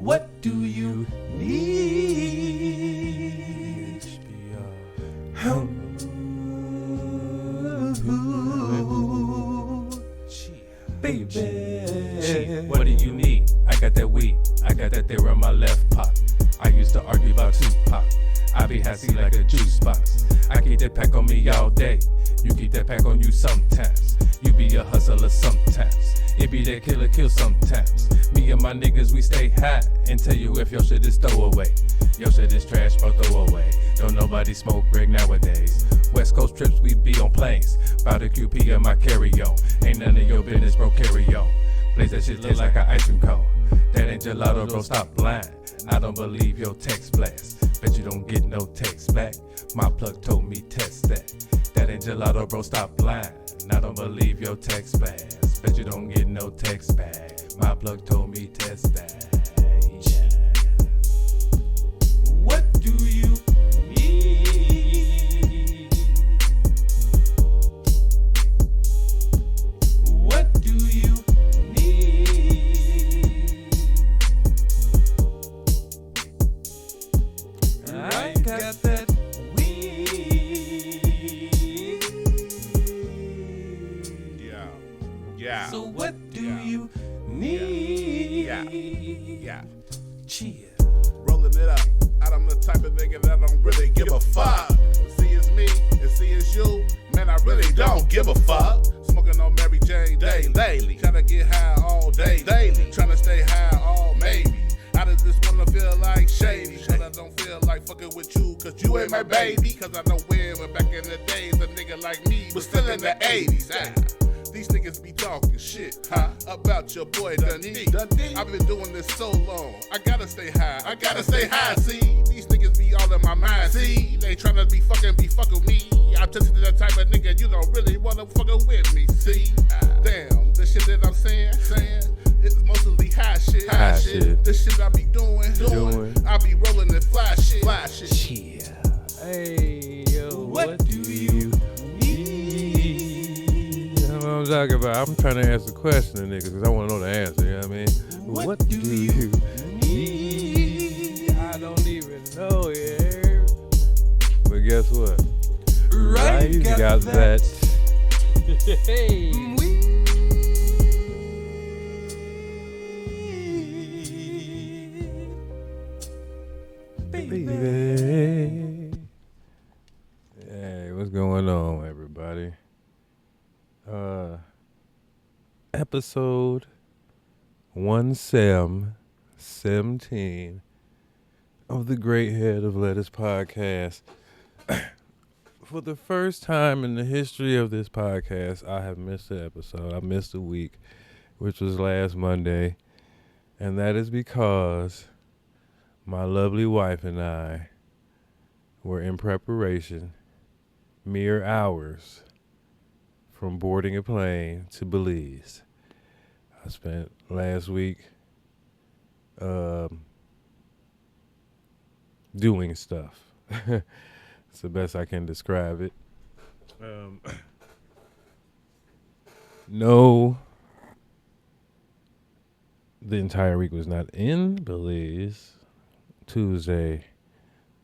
what do you need? Baby, what do you need? I got that weed, I got that there in my left pot. I used to argue about Tupac. I be hassy like a juice box. I keep that pack on me all day. You keep that pack on you sometimes. You be a hustler sometimes. It be that killer kill sometimes. Me and my niggas, we stay high and tell you if your shit is throwaway. Your shit is trash, bro, throw away. Don't nobody smoke brick nowadays. West Coast trips, we be on planes. Bout a QP in my carry-on. Ain't none of your business, bro, carry on. Place that shit look like an ice cream cone. That ain't gelato, bro, stop lying. I don't believe your text blast. Bet you don't get no text back. My plug told me test that. That ain't gelato, bro, stop lying. I don't believe your text blast. Bet you don't get no text back. My plug told me test that. Yeah. What do you need? What do you need? I got that weed. Yeah. So what do you need? Yeah. Cheer. Rolling it up. I'm the type of nigga that don't really give a fuck. See it's me, and see it's you. Man, I really don't give a fuck. Smoking on Mary Jane daily. Tryna get high all day daily. Tryna stay high all maybe. I just wanna feel like shady. But I don't feel like fucking with you, cause you ain't my baby. Cause I know when back in the days, a nigga like me was still in the 80s. These niggas be talking shit, about your boy Dundee. I've been doing this so long, I gotta stay high, see? These niggas be all in my mind, see? They tryna be fucking me. I'm just that type of nigga, you don't really wanna fucking with me, see? Damn, the shit that I'm saying, it's mostly high shit. The shit I be doing. I be rolling and fly shit. Cheer. Hey, yo, what do you need? That's what I'm talking about. I'm trying to ask the question to niggas because I want to know the answer, you know what I mean? What do you need? I don't even know, yeah. But guess what? Right, you got that. Hey. Baby. Hey, what's going on, everybody? Episode 17 of the Great Head of Lettuce podcast. For the first time in the history of this podcast, I have missed an episode. I missed a week, which was last Monday, and that is because my lovely wife and I were in preparation, mere hours from boarding a plane to Belize. I spent last week doing stuff. It's the best I can describe it. No, the entire week was not in Belize. Tuesday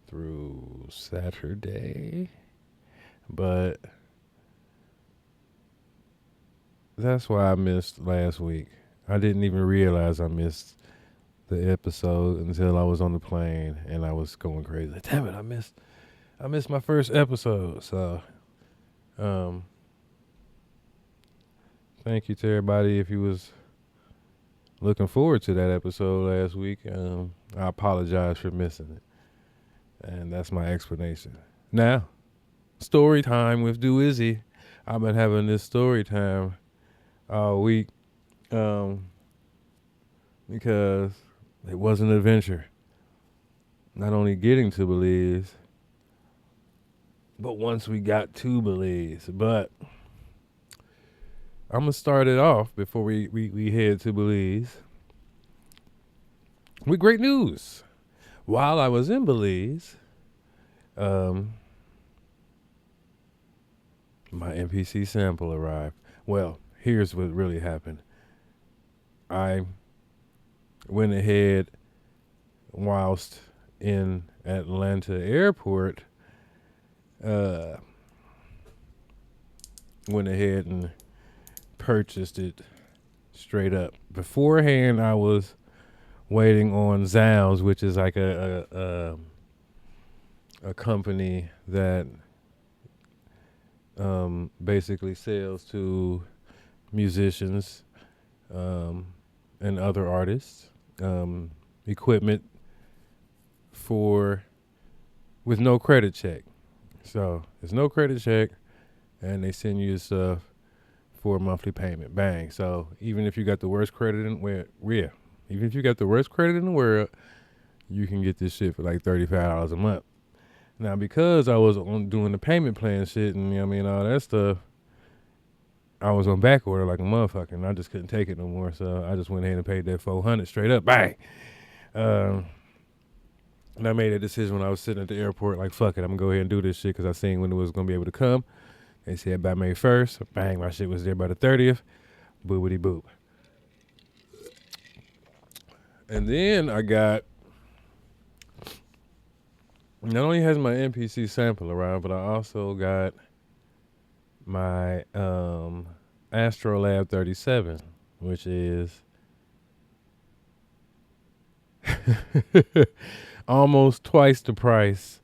through Saturday, but that's why I missed last week. I didn't even realize I missed the episode until I was on the plane and I was going crazy. Damn it, I missed my first episode. So thank you to everybody if you was looking forward to that episode last week. I apologize for missing it. And that's my explanation. Now, story time with Izzy. I've been having this story time all week because it was an adventure. Not only getting to Belize, but once we got to Belize. But I'm going to start it off before we head to Belize with great news. While I was in Belize, my NPC sample arrived. Well, here's what really happened. I went ahead whilst in Atlanta airport, went ahead and purchased it straight up. Beforehand, I was waiting on Zounds, which is like a company that basically sells to musicians and other artists equipment with no credit check. So there's no credit check, and they send you stuff for a monthly payment. Bang. So even if you got the worst credit even if you got the worst credit in the world, you can get this shit for like $35 a month. Now, because I was on doing the payment plan shit and all that stuff, I was on back order like a motherfucker, and I just couldn't take it no more. So I just went ahead and paid that $400 straight up. Bang. And I made a decision when I was sitting at the airport, like, fuck it, I'm going to go ahead and do this shit because I seen when it was going to be able to come. They said by May 1st. Bang, my shit was there by the 30th. Boobity boop. And then I got, not only has my MPC sample around, but I also got my Astrolab 37, which is almost twice the price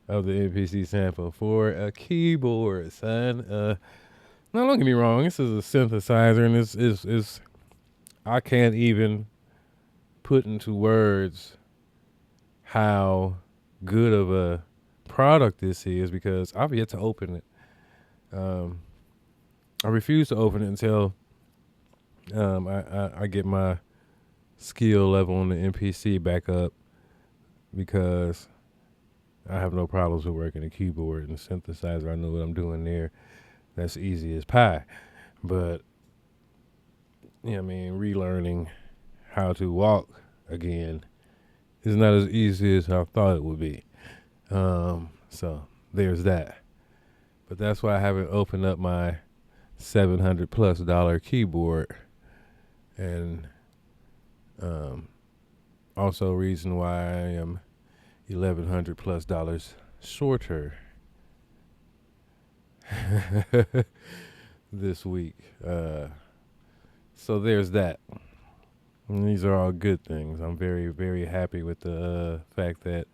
of the MPC sample for a keyboard, son. Now, don't get me wrong, this is a synthesizer, and it's I can't even put into words how good of a product this is because I've yet to open it. I refuse to open it until I get my skill level on the MPC back up, because I have no problems with working a keyboard and synthesizer. I know what I'm doing there. That's easy as pie. But, relearning how to walk again is not as easy as I thought it would be. So there's that. But that's why I haven't opened up my $700+ keyboard. And also reason why I am $1,100+ shorter this week. So there's that. And these are all good things. I'm very, very happy with the fact that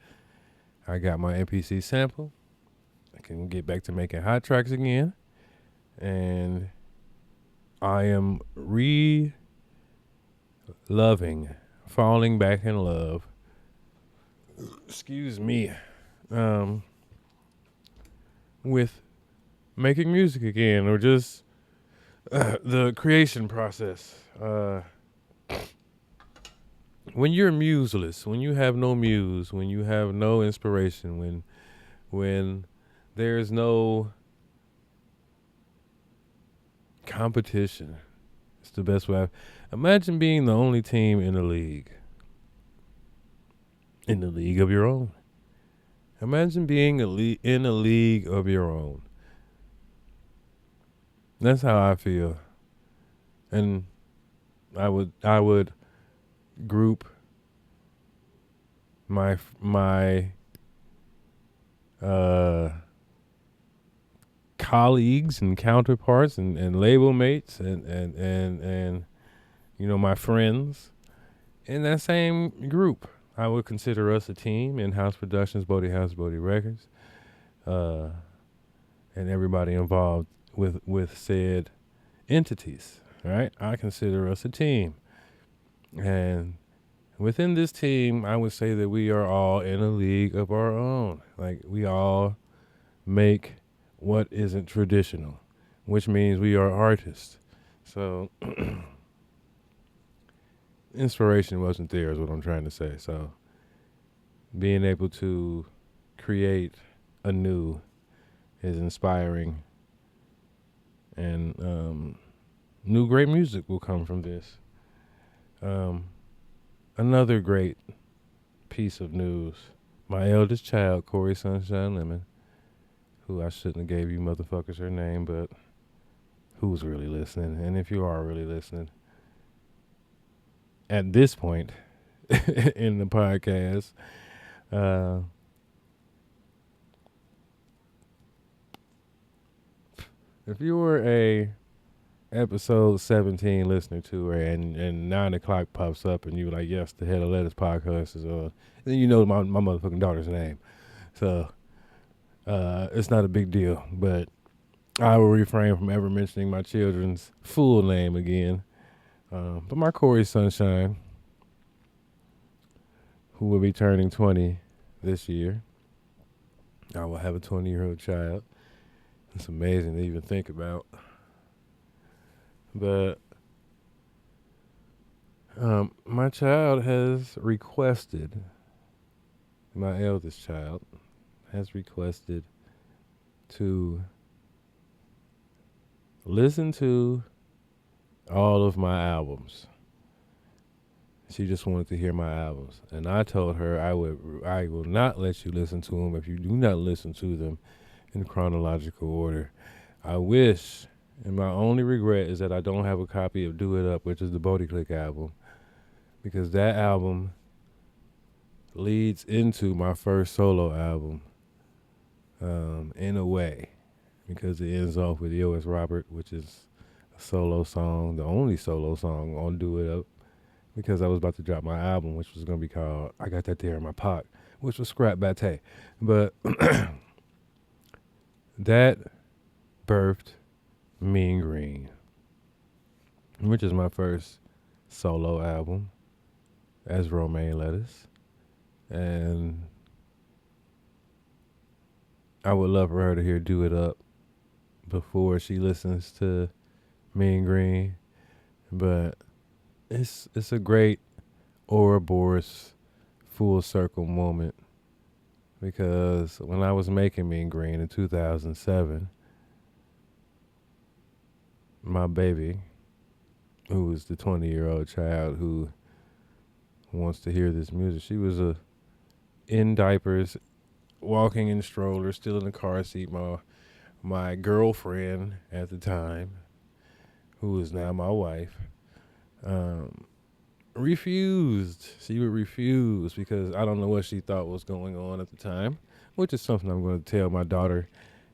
I got my MPC sample. I can get back to making hot tracks again. And I am falling back in love. Excuse me. With making music again, or just the creation process. When you're museless, when you have no muse, when you have no inspiration, when there's no competition, it's the best way. Imagine being the only team in the league of your own. Imagine being in a league of your own. That's how I feel. And I would group my colleagues and counterparts and label mates and my friends in that same group. I would consider us a team. In-house Productions, Bodie House, Bodie Records, and everybody involved with said entities. Right? I consider us a team. And within this team, I would say that we are all in a league of our own. Like, we all make what isn't traditional, which means we are artists. So inspiration wasn't there is what I'm trying to say. So being able to create anew is inspiring, and new great music will come from this. Another great piece of news. My eldest child, Corey Sunshine Lemon, who I shouldn't have gave you motherfuckers her name, but who's really listening? And if you are really listening, at this point, in the podcast. If you were a episode 17 listener to her and 9 o'clock pops up and you like, yes, the Head of Lettuce podcast is on, then you know my motherfucking daughter's name. So it's not a big deal, but I will refrain from ever mentioning my children's full name again. But my Corey Sunshine, who will be turning 20 this year, I will have a 20-year-old child. It's amazing to even think about. But my child has requested, my eldest child has requested to listen to all of my albums. She just wanted to hear my albums. And I told her I will not let you listen to them if you do not listen to them in chronological order. I wish, and my only regret is that I don't have a copy of Do It Up, which is the Bodie Click album, because that album leads into my first solo album in a way, because it ends off with Yo, It's Robert, which is a solo song, the only solo song on Do It Up, because I was about to drop my album, which was going to be called I Got That There in My Pocket, which was Scrap Bate. But that birthed Mean Green, which is my first solo album as Romaine Lettuce. And I would love for her to hear Do It Up before she listens to Mean Green. But it's a great Ouroboros full circle moment, because when I was making Mean Green in 2007, my baby, who was the 20-year-old child who wants to hear this music, she was in diapers, walking in strollers, still in the car seat. My girlfriend at the time, who is now my wife, refused. She would refuse because I don't know what she thought was going on at the time, which is something I'm going to tell my daughter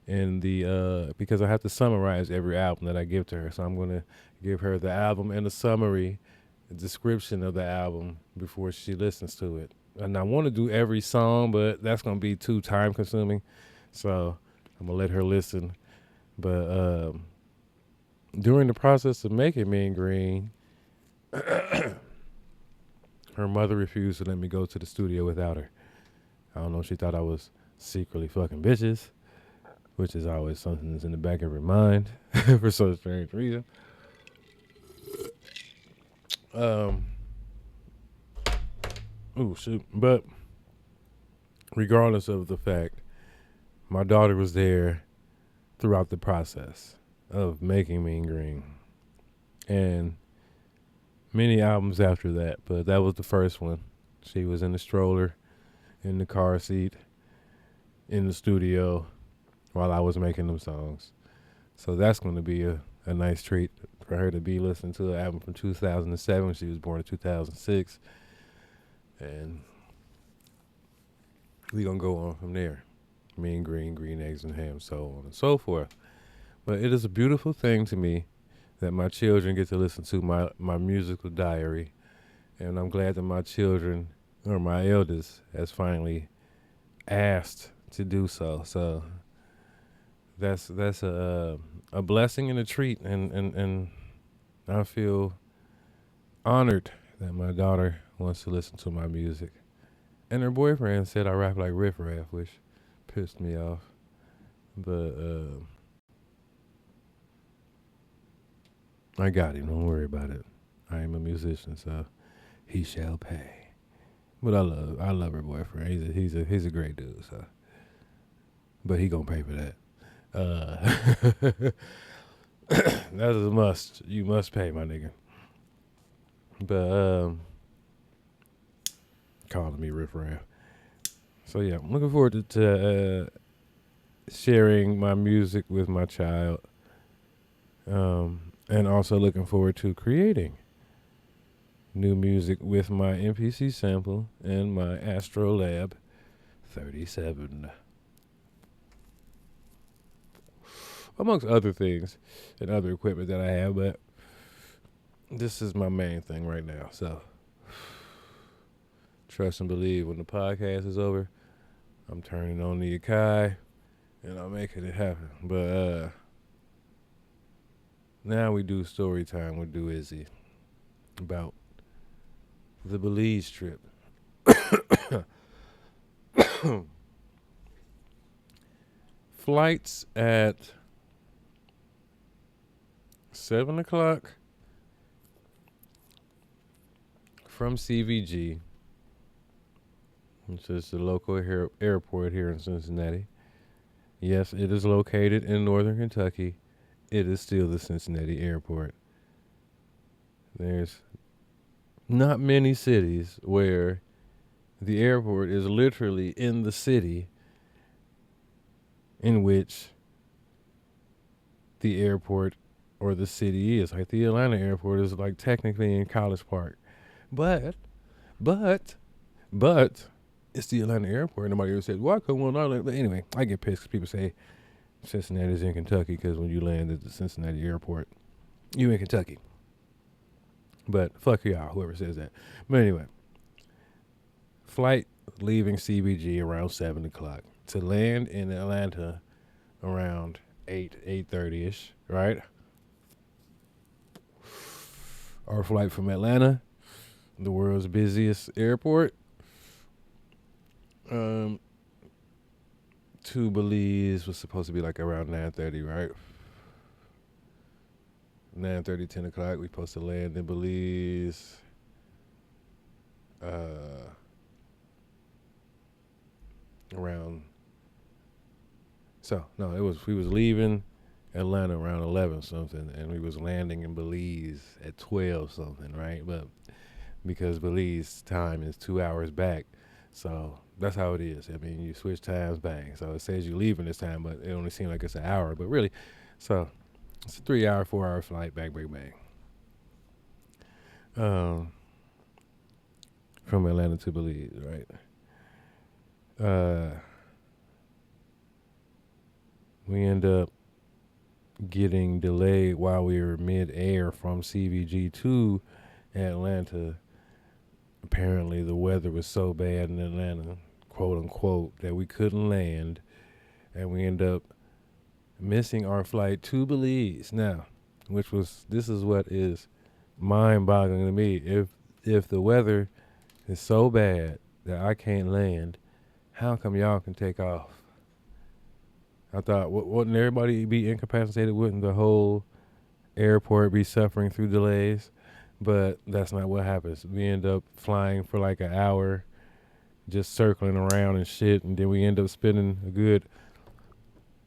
in the because I have to summarize every album that I give to her. So I'm going to give her the album and a summary, a description of the album before she listens to it. And I want to do every song, but that's going to be too time consuming. So I'm going to let her listen. But during the process of making Mean Green, her mother refused to let me go to the studio without her. I don't know, she thought I was secretly fucking bitches, which is always something that's in the back of her mind for some strange reason. Oh, shoot. But regardless of the fact, my daughter was there throughout the process of making Mean Green. And many albums after that, but that was the first one. She was in the stroller, in the car seat, in the studio while I was making them songs. So that's going to be a nice treat for her to be listening to an album from 2007. She was born in 2006. And we're going to go on from there. Mean Green, Green Eggs and Ham, so on and so forth. But it is a beautiful thing to me that my children get to listen to my musical diary. And I'm glad that my children, or my eldest, has finally asked to do so. So that's a blessing and a treat. And I feel honored that my daughter wants to listen to my music. And her boyfriend said I rap like Riff Raff, which pissed me off. But I got him. Don't worry about it. I am a musician, so he shall pay. But I love her boyfriend. He's a great dude. So, but he gonna pay for that. That's a must. You must pay, my nigga. But calling me Riff Raff. So yeah, I'm looking forward to sharing my music with my child. And also looking forward to creating new music with my MPC sample and my Astrolab 37. Amongst other things and other equipment that I have, but this is my main thing right now. So trust and believe when the podcast is over, I'm turning on the Akai and I'm making it happen. But now we do story time with Izzy about the Belize trip. Flights at 7 o'clock from CVG, which is the local airport here in Cincinnati. Yes, it is located in northern Kentucky. It is still the Cincinnati airport. There's not many cities where the airport is literally in the city in which the airport or the city is. Like the Atlanta airport is like technically in College Park. But it's the Atlanta airport. Nobody ever said, why couldn't one Atlanta? But anyway, I get pissed because people say Cincinnati's in Kentucky because when you land at the Cincinnati airport, you in Kentucky. But fuck y'all, whoever says that. But anyway, flight leaving CBG around 7 o'clock to land in Atlanta around 8:30ish, right? Our flight from Atlanta, the world's busiest airport, to Belize was supposed to be like around 9:30, right? 9:30, 10 o'clock, we supposed to land in Belize. We was leaving Atlanta around 11 something, and we was landing in Belize at 12 something, right? But because Belize time is 2 hours back, so that's how it is. I mean, you switch times, bang. So it says you're leaving this time, but it only seems like it's an hour. But really, so it's a 3 hour, 4 hour flight, bang, bang, bang. From Atlanta to Belize, right? We end up getting delayed while we were mid-air from CVG to Atlanta. Apparently the weather was so bad in Atlanta, quote unquote, that we couldn't land, and we end up missing our flight to Belize. Now, this is what is mind-boggling to me. If the weather is so bad that I can't land, how come y'all can take off? I thought, wouldn't everybody be incapacitated? Wouldn't the whole airport be suffering through delays? But that's not what happens. We end up flying for like an hour, just circling around and shit, and then we end up spending a good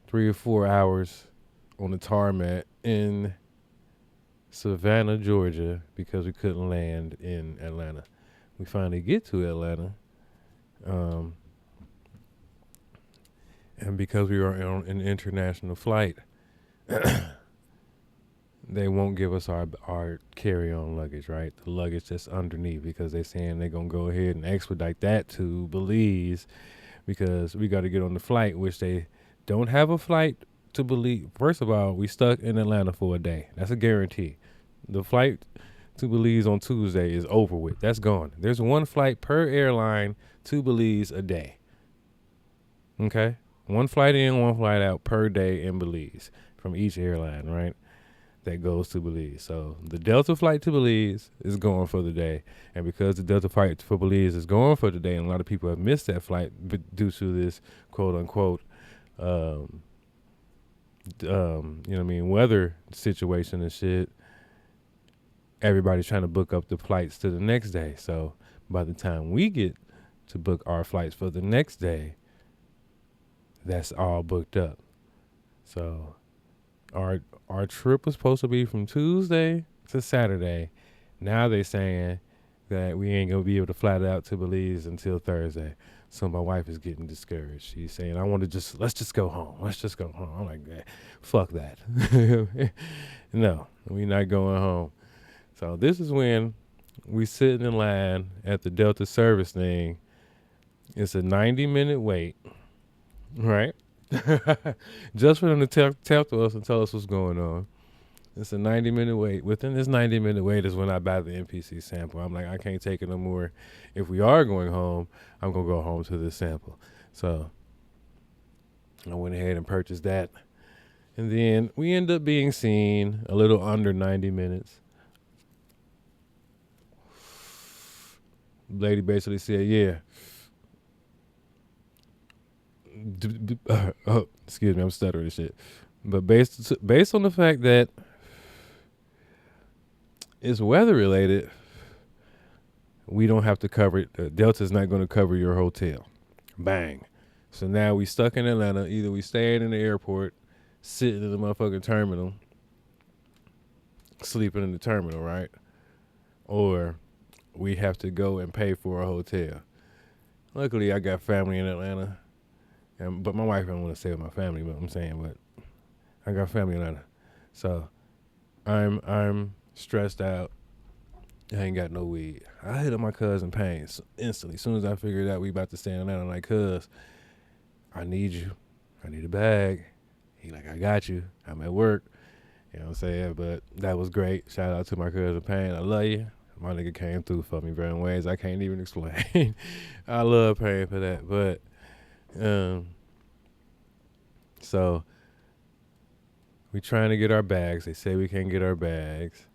3 or 4 hours on the tarmac in Savannah, Georgia, because we couldn't land in Atlanta. We finally get to Atlanta, and because we were on an international flight, they won't give us our carry-on luggage, right? The luggage that's underneath, because they're saying they're going to go ahead and expedite that to Belize because we got to get on the flight, which they don't have a flight to Belize. First of all, we stuck in Atlanta for a day. That's a guarantee. The flight to Belize on Tuesday is over with. That's gone. There's one flight per airline to Belize a day. Okay? One flight in, one flight out per day in Belize from each airline, right? That goes to Belize. So the Delta flight to Belize is going for the day. And because the Delta flight for Belize is going for the day, and a lot of people have missed that flight due to this quote unquote, weather situation and shit, everybody's trying to book up the flights to the next day. So by the time we get to book our flights for the next day, that's all booked up. So our trip was supposed to be from Tuesday to Saturday. Now they saying that we ain't gonna be able to fly out to Belize until Thursday. So my wife is getting discouraged. She's saying, let's just go home. Let's just go home. I'm like, fuck that. No, we're not going home. So this is when We sitting in line at the Delta service thing. It's a 90-minute wait, right? Just for them to tell to us and tell us what's going on. It's a 90-minute wait. Within this 90-minute wait is when I buy the NPC sample. I'm like, I can't take it no more. If we are going home, I'm going to go home to this sample. So I went ahead and purchased that. And then we end up being seen a little under 90 minutes. Lady basically said, yeah. Excuse me, I'm stuttering and shit. But based on the fact that it's weather related, we don't have to cover it. Delta's not going to cover your hotel. Bang. So now we stuck in Atlanta. Either we staying in the airport, sitting in the motherfucking terminal, sleeping in the terminal, right? Or we have to go and pay for a hotel. Luckily, I got family in Atlanta. But my wife don't want to stay with my family, but I'm saying, but I got family in Atlanta. So I'm stressed out. I ain't got no weed. I hit up my cousin Payne instantly. As soon as I figured out we about to stay in Atlanta, I'm like, cuz, I need you. I need a bag. He like, I got you. I'm at work. You know what I'm saying? But that was great. Shout out to my cousin Payne. I love you. My nigga came through for me in ways I can't even explain. I love Payne for that. But so we trying to get our bags. They say we can't get our bags.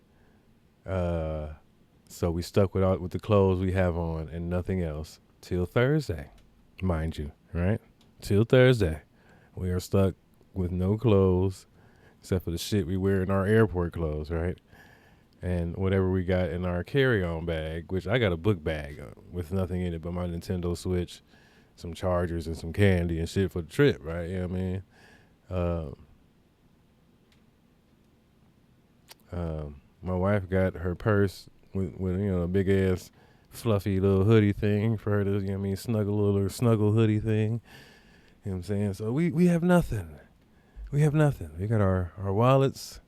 So we stuck with the clothes we have on and nothing else till Thursday, mind you, right? Till Thursday. We are stuck with no clothes except for the shit we wear in our airport clothes, right? And whatever we got in our carry-on bag, which I got a book bag with nothing in it but my Nintendo Switch, some chargers and some candy and shit for the trip, right? You know what I mean? My wife got her purse with you know, a big ass fluffy little hoodie thing for her to, you know what I mean, snuggle hoodie thing. You know what I'm saying? So we have nothing. We have nothing. We got our wallets,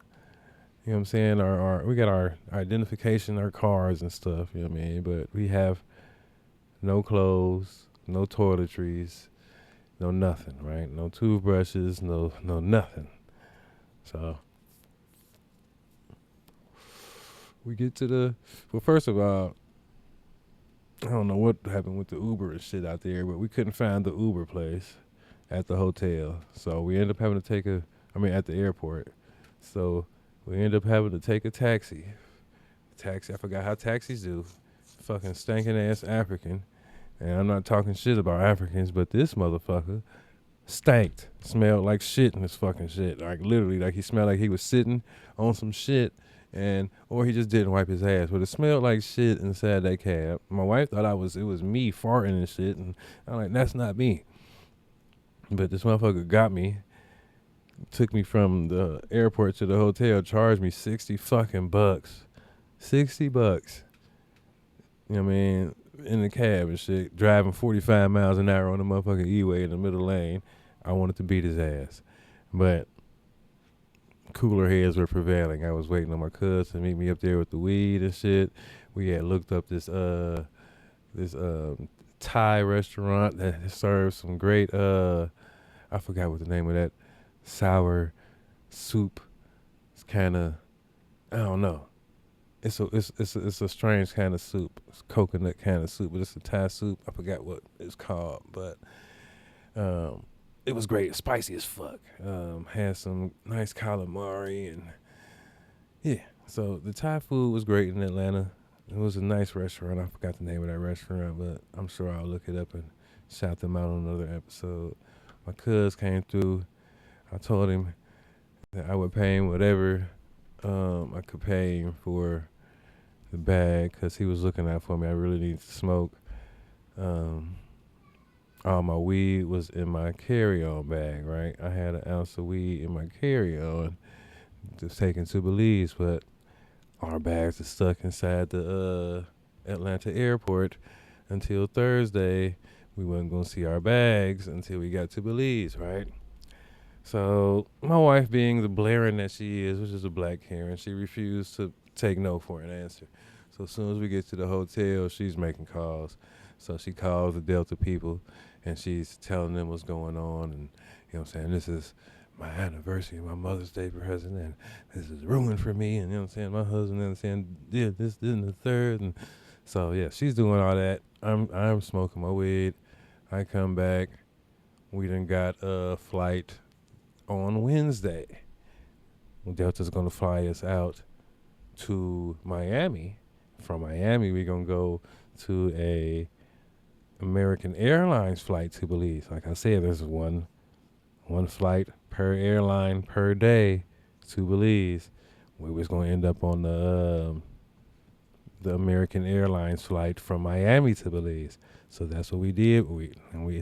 you know what I'm saying? We got our identification, our cars and stuff, you know what I mean? But we have no clothes, no toiletries, no nothing, right? No toothbrushes, no nothing. So we get to well, first of all, I don't know what happened with the Uber and shit out there, but we couldn't find the Uber place at the hotel. So we ended up having to at the airport. So we ended up having to take a taxi. I forgot how taxis do. Fucking stinking ass African. And I'm not talking shit about Africans, but this motherfucker stanked. Smelled like shit in his fucking shit. Like literally, like he smelled like he was sitting on some shit or he just didn't wipe his ass. But it smelled like shit inside that cab. My wife thought it was me farting and shit, and I'm like, that's not me. But this motherfucker got me, took me from the airport to the hotel, charged me $60 fucking bucks. $60. You know what I mean? In the cab and shit, driving 45 miles an hour on the motherfucking E-way in the middle lane. I wanted to beat his ass. But cooler heads were prevailing. I was waiting on my cousin to meet me up there with the weed and shit. We had looked up this Thai restaurant that serves some great I forgot what the name of that sour soup. It's kind of, I don't know. It's a strange kind of soup. It's coconut kind of soup, but it's a Thai soup. I forgot what it's called, but it was great. Spicy as fuck. Had some nice calamari and yeah. So the Thai food was great in Atlanta. It was a nice restaurant. I forgot the name of that restaurant, but I'm sure I'll look it up and shout them out on another episode. My cuz came through. I told him that I would pay him whatever I could pay him for the bag because he was looking out for me. I really need to smoke. All my weed was in my carry-on bag, right? I had an ounce of weed in my carry-on just taken to Belize, but our bags are stuck inside the Atlanta airport until Thursday. We wasn't going to see our bags until we got to Belize, right? So my wife, being the blaring that she is, which is a black Karen, she refused to take no for an answer. So as soon as we get to the hotel, she's making calls. So she calls the Delta people, and she's telling them what's going on. And, you know what I'm saying, this is my anniversary, my Mother's Day present, and this is ruined for me. And, you know what I'm saying, my husband, you know what I'm saying, did this, and the third. And so, yeah, she's doing all that. I'm smoking my weed. I come back. We done got a flight on Wednesday. Delta's going to fly us out to Miami. From Miami, we're going to go to a American Airlines flight to Belize. Like I said, there's one flight per airline per day to Belize. We was going to end up on the American Airlines flight from Miami to Belize. So that's what we did. We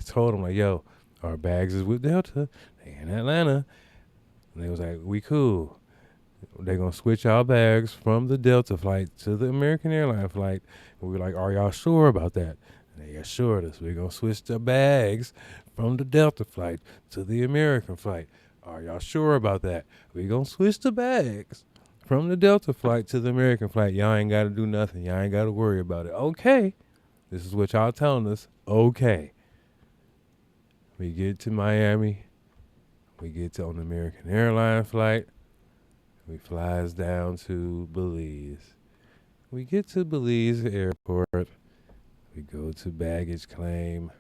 told them, like, yo, our bags is with Delta. They in Atlanta. And they was like, we cool. They're going to switch our bags from the Delta flight to the American Airlines flight. And we were like, are y'all sure about that? And they assured us we're going to switch the bags from the Delta flight to the American flight. Are y'all sure about that? We're going to switch the bags from the Delta flight to the American flight. Y'all ain't got to do nothing. Y'all ain't got to worry about it. Okay. This is what y'all telling us. Okay. We get to Miami. We get on the American Airlines flight. We flies down to Belize. We get to Belize airport. We go to baggage claim.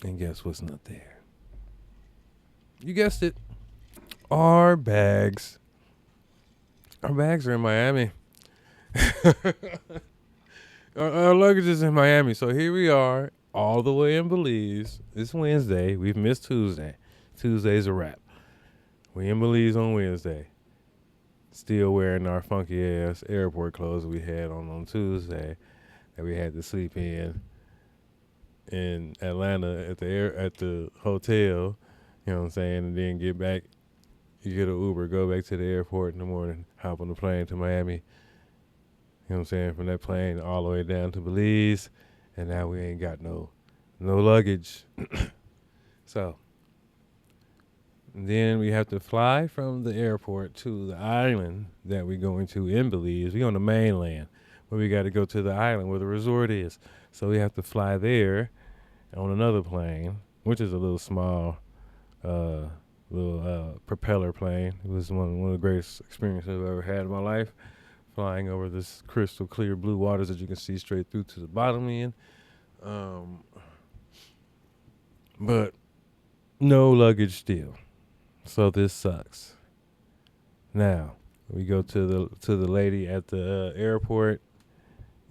And guess what's not there? You guessed it. Our bags. Our bags are in Miami. our luggage is in Miami. So here we are, all the way in Belize. It's Wednesday. We've missed Tuesday. Tuesday's a wrap. We in Belize on Wednesday. Still wearing our funky ass airport clothes we had on Tuesday that we had to sleep in Atlanta at the hotel. You know what I'm saying? And then get back. You get an Uber, go back to the airport in the morning, hop on the plane to Miami. You know what I'm saying? From that plane all the way down to Belize, and now we ain't got no luggage. So then we have to fly from the airport to the island that we're going to in Belize. We're on the mainland, but we got to go to the island where the resort is. So we have to fly there on another plane, which is a little small, propeller plane. It was one of the greatest experiences I've ever had in my life, flying over this crystal clear blue waters that you can see straight through to the bottom in. But no luggage still. So this sucks. Now we go to the lady at the airport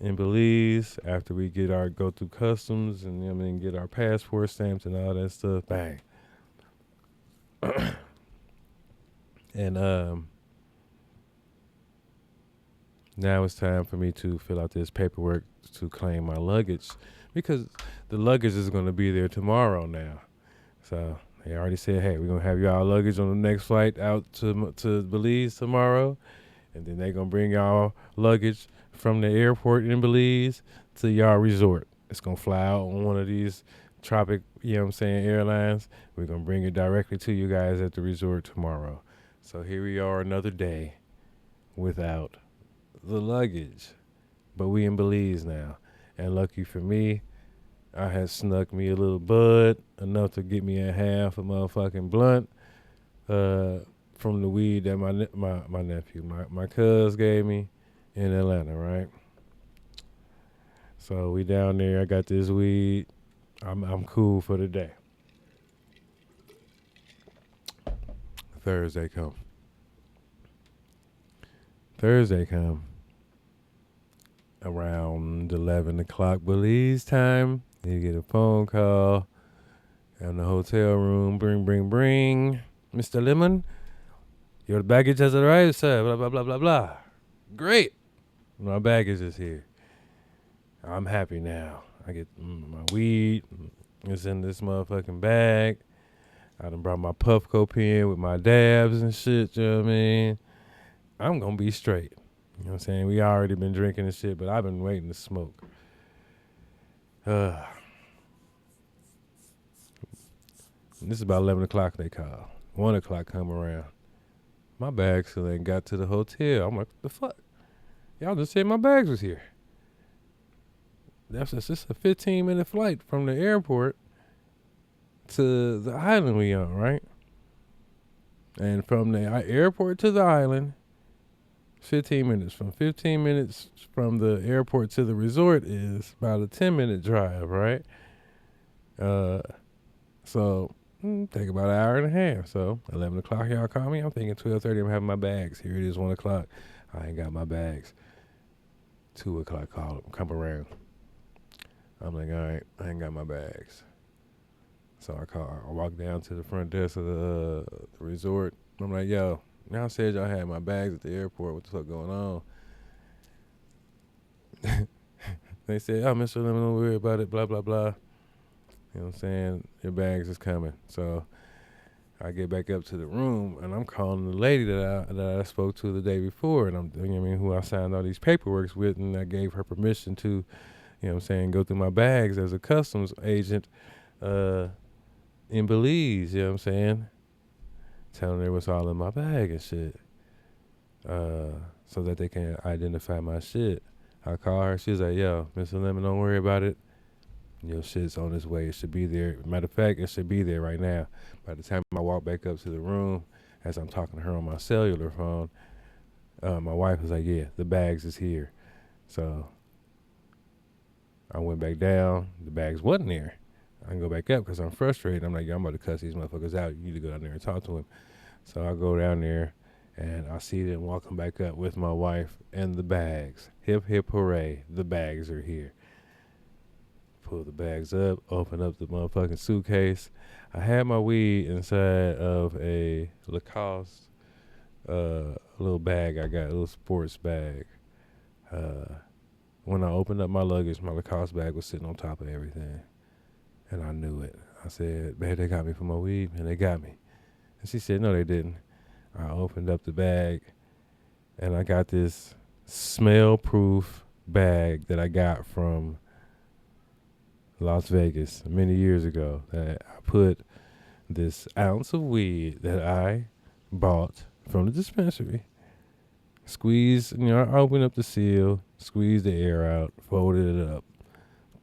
in Belize after we go through customs and get our passport stamped and all that stuff. Bang. And now it's time for me to fill out this paperwork to claim my luggage because the luggage is going to be there tomorrow now. So they already said, hey, we're going to have y'all luggage on the next flight out to Belize tomorrow. And then they're going to bring y'all luggage from the airport in Belize to y'all resort. It's going to fly out on one of these tropic, airlines. We're going to bring it directly to you guys at the resort tomorrow. So here we are another day without the luggage. But we in Belize now. And lucky for me, I had snuck me a little bud, enough to get me a half a motherfucking blunt from the weed that my nephew, my cuz gave me in Atlanta, right? So we down there. I got this weed. I'm cool for the day. Thursday come. Around 11 o'clock Belize time. You get a phone call in the hotel room. Bring. Mr. Lemon, your baggage has arrived, sir. Blah, blah, blah, blah, blah. Great. My baggage is here. I'm happy now. I get my weed. It's in this motherfucking bag. I done brought my Puffco pen with my dabs and shit, you know what I mean? I'm going to be straight. You know what I'm saying? We already been drinking and shit, but I've been waiting to smoke. This is about 11 o'clock they call. 1 o'clock come around. My bag still ain't got to the hotel. I'm like, what the fuck? Y'all just said my bags was here. That's just a 15-minute flight from the airport to the island we on, right? And from the airport to the island, 15 minutes. From 15 minutes from the airport to the resort is about a 10-minute drive, right? So take about an hour and a half. So 11 o'clock, y'all call me. I'm thinking 12:30. I'm having my bags. Here it is, 1 o'clock. I ain't got my bags. 2 o'clock, come around. I'm like, all right, I ain't got my bags. So I walk down to the front desk of the resort. I'm like, yo, y'all said y'all had my bags at the airport. What the fuck going on? They said, oh, Mr. Lemon, don't worry about it, blah, blah, blah. You know what I'm saying? Your bags is coming. So I get back up to the room, and I'm calling the lady that I spoke to the day before, and who I signed all these paperwork with, and I gave her permission to, you know what I'm saying, go through my bags as a customs agent in Belize, you know what I'm saying? Telling her what's all in my bag and shit. So that they can identify my shit. I call her, she's like, yo, Mr. Lemon, don't worry about it. Your shit's on its way. It should be there. Matter of fact, it should be there right now. By the time I walk back up to the room, as I'm talking to her on my cellular phone, my wife was like, yeah, the bags is here. So I went back down. The bags wasn't there. I can go back up because I'm frustrated. I'm like, yo, I'm about to cuss these motherfuckers out. You need to go down there and talk to him. So I go down there, and I see them walking back up with my wife and the bags. Hip, hip, hooray. The bags are here. Pull the bags up, open up the motherfucking suitcase. I had my weed inside of a Lacoste little bag I got, a little sports bag. When I opened up my luggage, my Lacoste bag was sitting on top of everything. And I knew it. I said, babe, they got me for my weed, and they got me. And she said, no, they didn't. I opened up the bag, and I got this smell-proof bag that I got from Las Vegas many years ago, that I put this ounce of weed that I bought from the dispensary, squeezed, I opened up the seal, squeezed the air out, folded it up,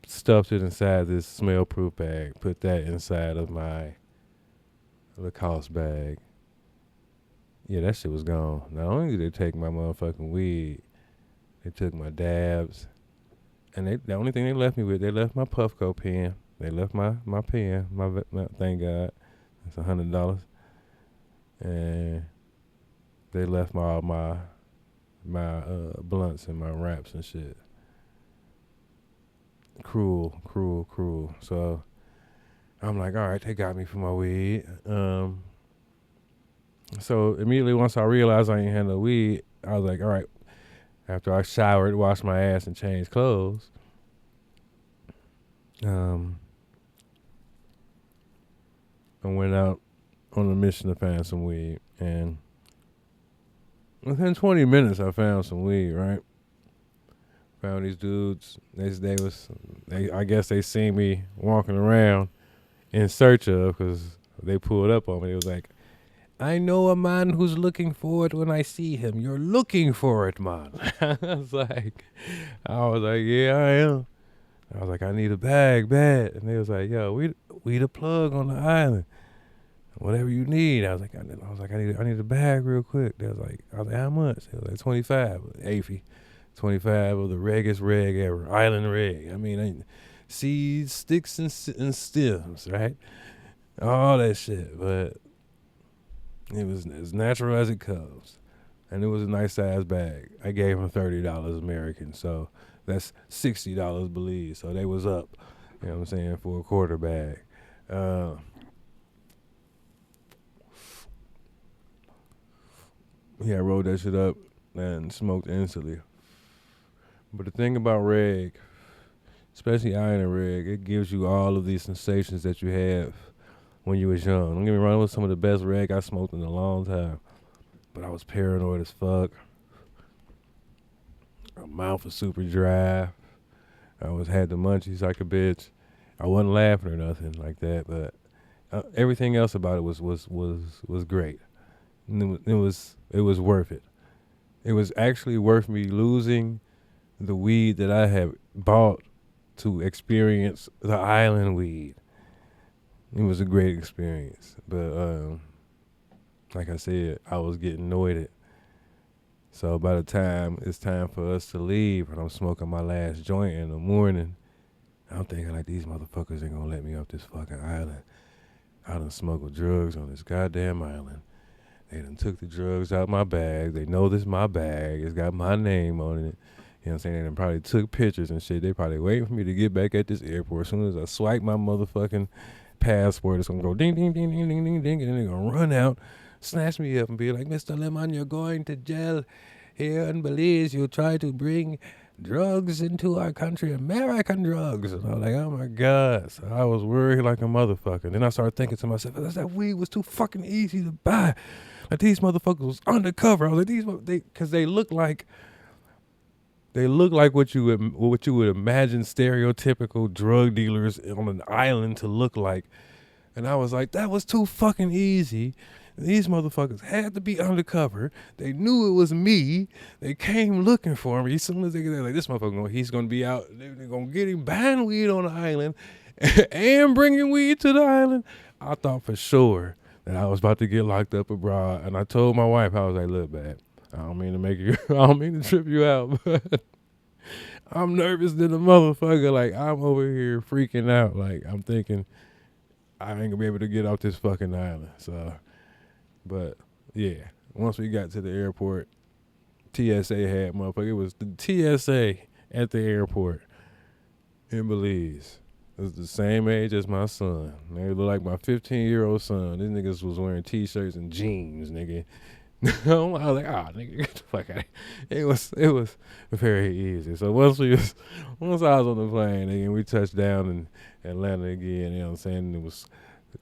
stuffed it inside this smell-proof bag, put that inside of my Lacoste bag. Yeah, that shit was gone. Not only did they take my motherfucking weed, they took my dabs. And the only thing they left me with, they left my Puffco pen. They left my pen. My thank God, it's $100. And they left all my blunts and my wraps and shit. Cruel. So I'm like, all right, they got me for my weed. So immediately once I realized I ain't had no weed, I was like, all right. After I showered, washed my ass, and changed clothes, I went out on a mission to find some weed. And within 20 minutes, I found some weed, right? Found these dudes. I guess they seen me walking around in search of, because they pulled up on me. It was like, I know a man who's looking for it when I see him. You're looking for it, man. I was like, yeah, I am. I was like, I need a bag bad. And they was like, yo, we the plug on the island. Whatever you need. I was like, I need a bag real quick. I was like, how much? They was like, 25, AFI. 25 of the reggest reg ever. Island reg. Seeds, sticks, and stems, right? All that shit. But it was as natural as it comes. And it was a nice size bag. I gave them $30 American, so that's $60 Belize. So they was up, you know what I'm saying, for a quarter bag. I rolled that shit up and smoked instantly. But the thing about reg, especially island reg, it gives you all of these sensations that you have when you was young. Don't get me wrong, it was some of the best reg I smoked in a long time. But I was paranoid as fuck. My mouth was super dry. I had the munchies like a bitch. I wasn't laughing or nothing like that, but everything else about it was great. And it was worth it. it was actually worth me losing the weed that I had bought to experience the island weed. It was a great experience. But like I said, I was getting annoyed. So by the time it's time for us to leave and I'm smoking my last joint in the morning, I'm thinking like these motherfuckers ain't gonna let me off this fucking island. I done smuggled drugs on this goddamn island. They done took the drugs out my bag. They know this my bag. It's got my name on it. You know what I'm saying? They done probably took pictures and shit. They probably waiting for me to get back at this airport. As soon as I swipe my motherfucking passport, it's gonna go ding, ding, ding, ding, ding, ding, ding, and they're gonna run out, snatch me up and be like, Mr. Lemon, you're going to jail here in Belize. You try to bring drugs into our country, American drugs. And I was like, oh my God. So I was worried like a motherfucker. Then I started thinking to myself, that weed was too fucking easy to buy. Like these motherfuckers was undercover. I was like, because they look like what you would imagine stereotypical drug dealers on an island to look like. And I was like, that was too fucking easy. These motherfuckers had to be undercover. They knew it was me. They came looking for me. As soon as they get there, like, this motherfucker, he's going to be out. They're going to get him buying weed on the island and bringing weed to the island. I thought for sure that I was about to get locked up abroad. And I told my wife, I was like, look, babe, I don't mean to trip you out, but I'm nervous than a motherfucker. Like, I'm over here freaking out. Like, I'm thinking I ain't going to be able to get off this fucking island. So... But, yeah, once we got to the airport, TSA had motherfucker. It was the TSA at the airport in Belize. It was the same age as my son. They look like my 15-year-old son. These niggas was wearing T-shirts and jeans, nigga. I was like, nigga, get the fuck out of here. It was very easy. So once I was on the plane, nigga, and we touched down in Atlanta again, you know what I'm saying? It was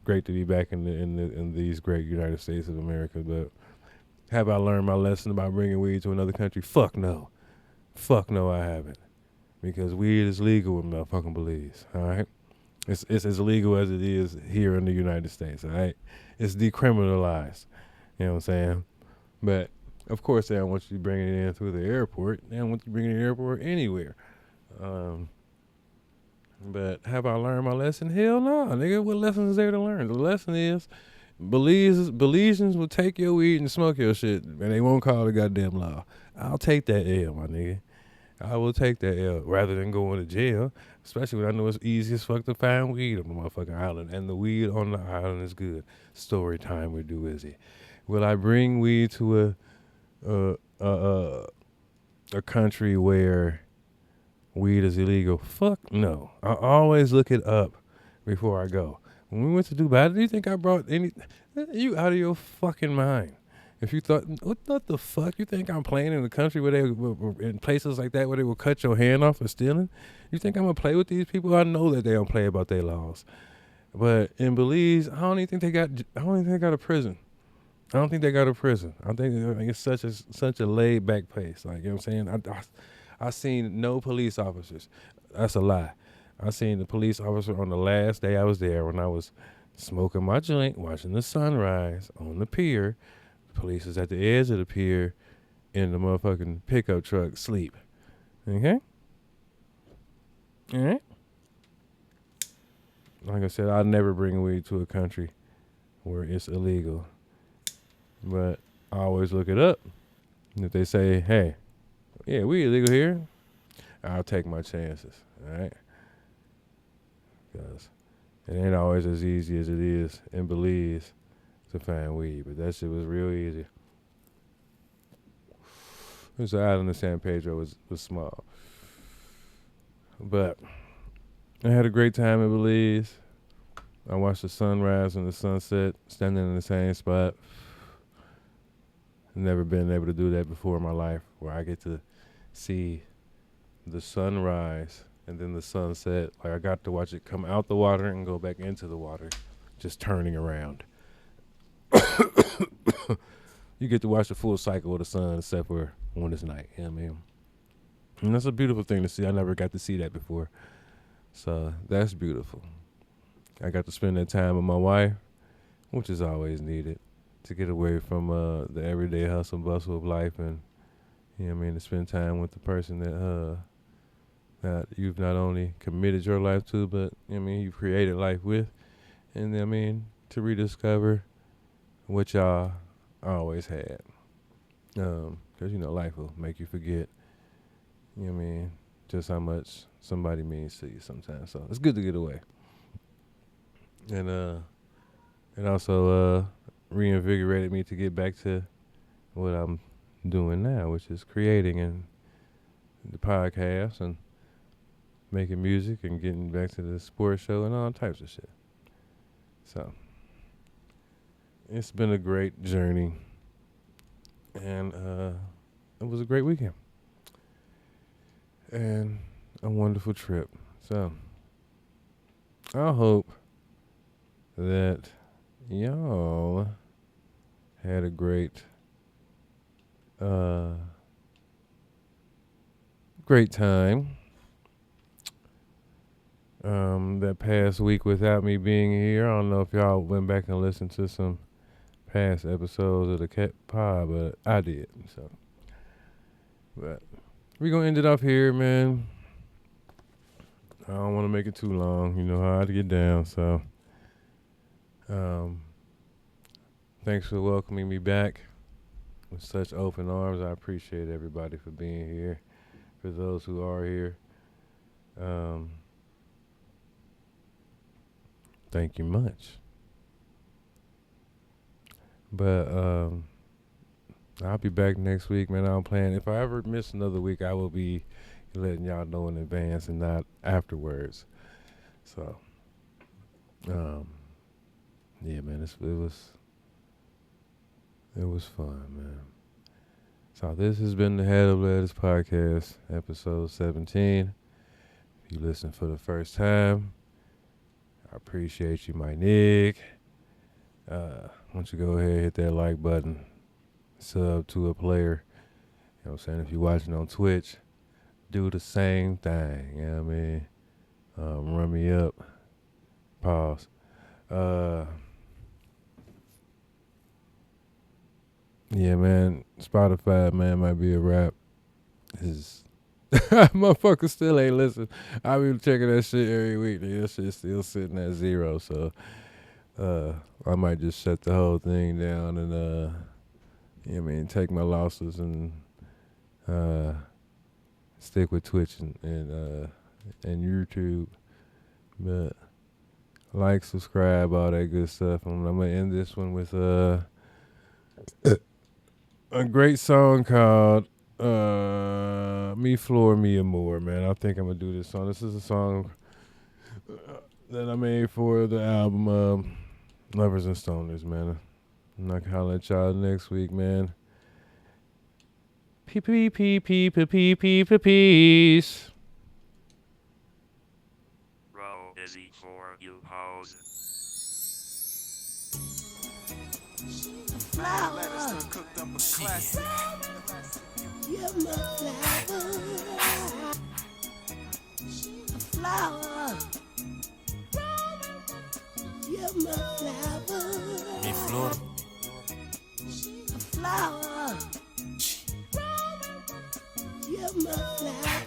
great to be back in these great United States of America. But have I learned my lesson about bringing weed to another country? Fuck no, I haven't, because weed is legal in motherfucking Belize. All right, it's as legal as it is here in the United States. All right, it's decriminalized. You know what I'm saying? But of course, they don't want you bringing it in through the airport. They don't want you bringing it in the airport anywhere. But have I learned my lesson? Hell no, nigga. What lesson is there to learn? The lesson is Belizeans will take your weed and smoke your shit, and they won't call the goddamn law. I'll take that L, my nigga. I will take that L rather than going to jail, especially when I know it's easy as fuck to find weed on the motherfucking island, and the weed on the island is good. Story time with Izzy. Will I bring weed to a country where weed is illegal? Fuck no. I always look it up before I go. When we went to Dubai, do you think I brought any? You out of your fucking mind. If you thought, what the fuck? You think I'm playing in a country where in places like that where they will cut your hand off for stealing? You think I'm gonna play with these people? I know that they don't play about their laws. But in Belize, I don't even think they got a prison. I don't think they got a prison. I think it's such a laid back place. Like, you know what I'm saying? I seen no police officers. That's a lie. I seen the police officer on the last day I was there when I was smoking my joint, watching the sunrise on the pier. The police was at the edge of the pier in the motherfucking pickup truck, sleep. Okay? All right? Like I said, I'll never bring weed to a country where it's illegal. But I always look it up. And if they say, hey, yeah, we illegal here, I'll take my chances, all right? Because it ain't always as easy as it is in Belize to find weed, but that shit was real easy. This island of San Pedro was small. But I had a great time in Belize. I watched the sunrise and the sunset standing in the same spot. Never been able to do that before in my life, where I get to see the sunrise and then the sunset. Like, I got to watch it come out the water and go back into the water, just turning around. You get to watch the full cycle of the sun except for when it's night. You know what I mean? And that's a beautiful thing to see. I never got to see that before. So that's beautiful. I got to spend that time with my wife, which is always needed, to get away from the everyday hustle and bustle of life and You know what I mean? To spend time with the person that you've not only committed your life to, but you know what I mean, you've created life with. And I mean, to rediscover what y'all always had. 'Cause you know, life will make you forget, you know what I mean, just how much somebody means to you sometimes. So it's good to get away. And it also reinvigorated me to get back to what I'm doing now, which is creating and the podcast and making music and getting back to the sports show and all types of shit. So it's been a great journey, and it was a great weekend and a wonderful trip. So I hope that y'all had a great time. That past week without me being here, I don't know if y'all went back and listened to some past episodes of the Cat Pod, but I did. So, but we're gonna end it off here, man. I don't want to make it too long. You know how to get down. So, thanks for welcoming me back with such open arms. I appreciate everybody for being here. For those who are here, thank you much. But I'll be back next week, man. I'm planning. If I ever miss another week, I will be letting y'all know in advance and not afterwards. So, yeah, man, it was fun, man. So this has been the Head of Lettuce Podcast, episode 17. If you listen for the first time, I appreciate you, my nigga. Why don't you go ahead and hit that like button, sub to a player. You know what I'm saying? If you're watching on Twitch, do the same thing. You know what I mean? Run me up. Pause. Yeah, man. Spotify, man, might be a wrap. Motherfuckers still ain't listen. I be checking that shit every week. That shit's still sitting at 0. So I might just shut the whole thing down and you know what I mean, take my losses and stick with Twitch and YouTube. But like, subscribe, all that good stuff. And I'm gonna end this one with a great song called Me Floor Me More, man. I think I'm gonna do this song. This is a song that I made for the album Lovers and Stoners, man. I'm not gonna holler at y'all next week, man. Peace. Row Izzy for you hoes. Flower. Cooked up a classic. You're my flower. You're my flower. Mi flor. Flower. You're my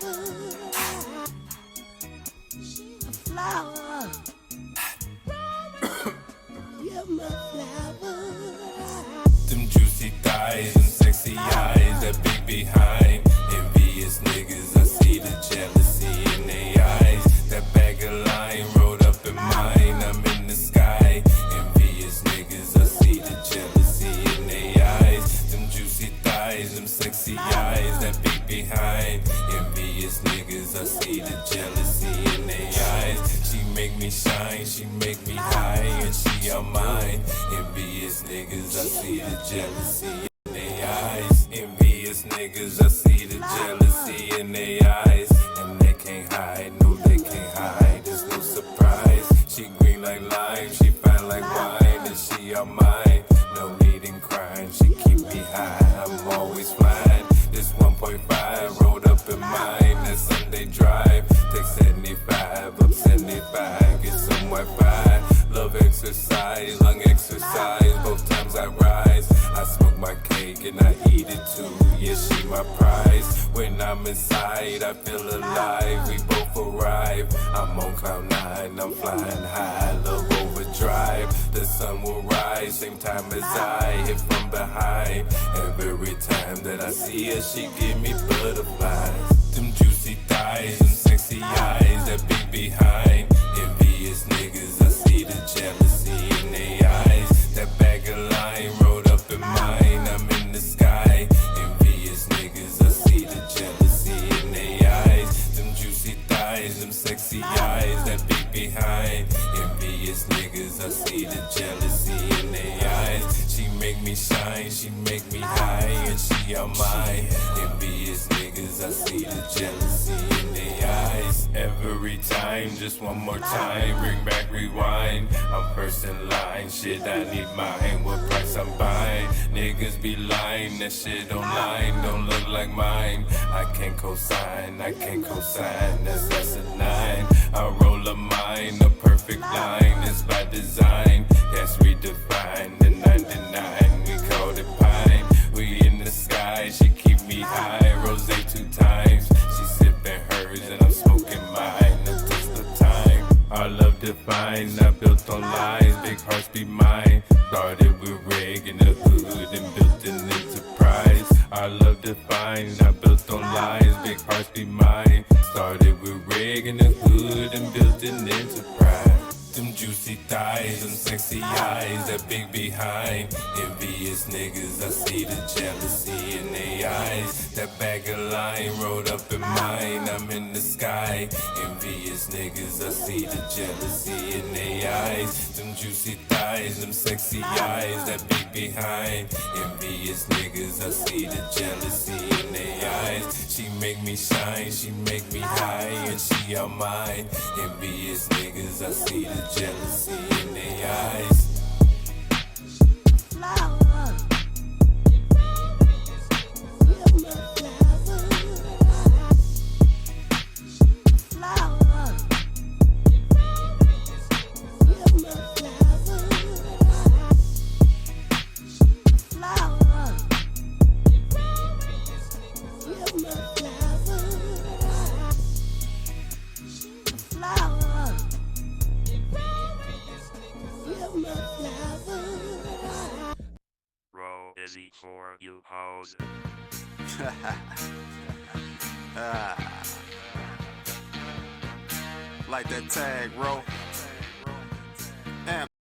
flower. Flower. You're my flower. Them juicy thighs and sexy eyes that be behind. Envious niggas, I see the jealousy in their eyes. That bag of line rolled up in mine, I'm in the sky. Envious niggas, I see the jealousy in their eyes. Them juicy thighs, them sexy eyes that be behind. Envious niggas, I see the jealousy in their eyes. She make me shine, she make me high, and she all mine. Envious niggas, I see the jealousy in their eyes. Envious niggas, I see the jealousy in their eyes. And they can't hide, no they can't hide, there's no surprise. She green like lime, she fine like wine, and she all mine. No need in crying, she keep me high, I'm always flying. This 1.5 rolled up in mine, that Sunday drive. Take 75, up 75, get some Wi-Fi. Love exercise, lung exercise, both times I rise. I smoke my cake and I eat it too, yeah, she my prize. When I'm inside, I feel alive, we both arrive. I'm on cloud nine, I'm flying high, love overdrive. The sun will rise, same time as I hit from behind. Every time that I see her, she give me butterflies. Them juicy thighs, them sexy eyes, that big behind. Envious niggas, I see the jealousy in their eyes. That bag of line rolled up in mine, I'm in the sky. Envious niggas, I see the jealousy in their eyes. Them juicy thighs, them sexy eyes, that big behind. Envious niggas, I see the jealousy in their eyes. She make me shine, she make me high, and she all mine. Envious niggas, I see the jealousy in their eyes. Every time, just one more time, bring back, rewind. I'm first in line, shit, I need mine. What price I'm buying? Niggas be lying, that shit online don't look like mine. I can't cosign, that's a 9. I roll a mine, a perfect line, it's by design. That's redefined, the 99, we called it pine. We in the sky, she keep me high, rose 2 times. She sipping hers and I'm smoking mine, no taste of time. Our love defined, not built on lies, big hearts be mine. Started with reg in the hood and built an enterprise. Our love defined, not built on lies, big hearts be mine. Started with reg in the hood and built an enterprise. Them juicy thighs, them sexy eyes, that big behind. Envious niggas, I see the jealousy in their eyes. That bag of line rolled up in mine, I'm in the sky. Envious niggas, I see the jealousy in their eyes. Them juicy thighs, them sexy eyes, that big behind. Envious niggas, I see the jealousy in their eyes. She make me shine, she make me high, and she all mine. Envious niggas, I see the jealousy in their eyes. Roll Izzy for you hoes. Like that tag, bro.